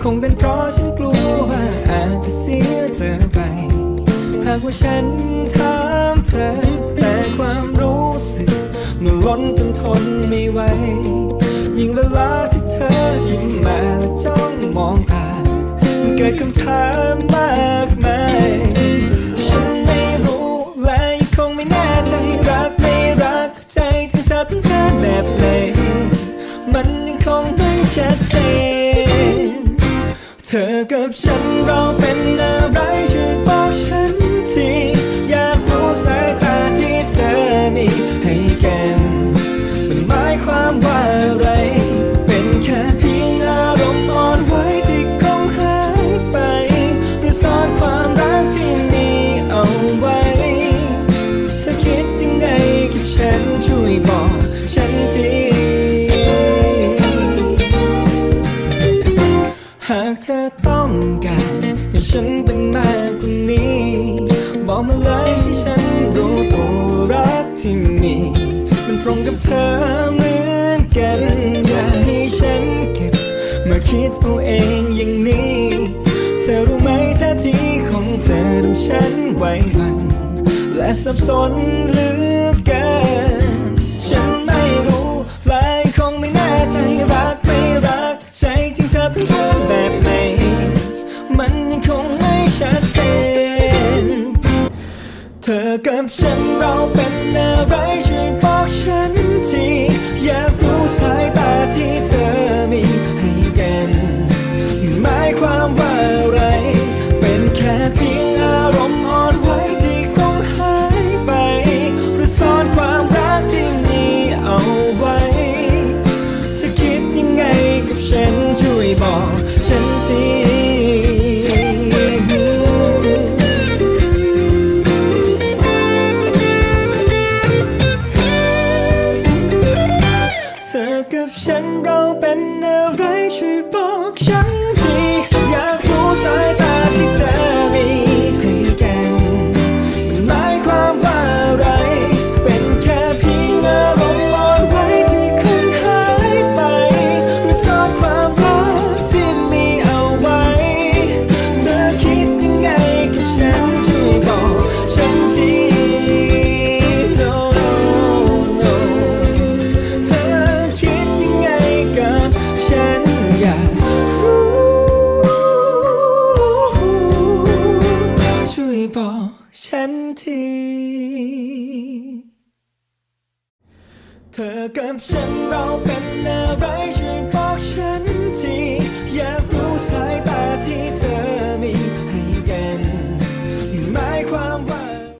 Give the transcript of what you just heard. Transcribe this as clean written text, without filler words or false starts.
คงเป็นเพราะฉันกลัวว่าอาจจะเสียเธอไปหากว่าฉันถามเธอแต่ความรู้สึกมันล้นจนทนไม่ไหวยิ่งเวลาที่เธอยิ้มมาและจ้องมองตามันเกิดคำถามมากมายฉันไม่รู้และยังคงไม่แน่ใจรักไม่รักใจที่เธอต้องการแบบไหนมันยังคงไม่ชัดเจนเธอกับฉันเราเป็นอะไรช่วยบอกฉันทีอยากรู้สายตาที่เธอมีให้กันมันหมายความว่าอะไรเป็นแค่เพียงอารมณ์อ่อนไหวที่คงหายไปหรือซ่อนความรักที่มีเอาไว้เธอคิดยังไงกับฉันช่วยบอกฉันทีหากเธอต้องการให้ฉันเป็นมากกว่านี้บอกมาเลยให้ฉันรู้ตัวรักที่มีมันตรงกับเธอเหมือนกันอย่าให้ฉันเก็บมาคิดเอาเองอย่างนี้เธอรู้ไหมท่าทีของเธอทำฉันไหวหวั่นและสับสนเหลือเกินฉันไม่รู้และคงไม่แน่ใจรักไม่รักใจที่เธอต้องการแบบไหนมันยังคงไม่ชัดเจนเธอกับฉันเราเป็นอะไรช่วยบอกฉันทีอยากรู้สายตาที่เธอมีให้กันหมายความว่าอะไรเป็นแค่เพียงอารมณ์อ่อนไหวที่คงหายไปหรือซ่อนความรักที่มีเอาไว้เธอคิดยังไงกับฉันช่วยบอกฉันทีเธอกับฉันเราเป็นอะไรช่วยบอกฉันทีอยากรู้สายตาที่เธอมีให้กันมันหมายความว่าอะไรเป็นแค่เพียงอารมณ์อ่อนไหวที่คงหายไปหรือซ่อนความรักที่มีเอาไว้เธอคิดยังไงกับฉันช่วยบอกฉันที No no เธอคิดยังไงกับฉันอยากรู้ช่วยบอกฉันทีเธอกับฉันเราเป็นอะไร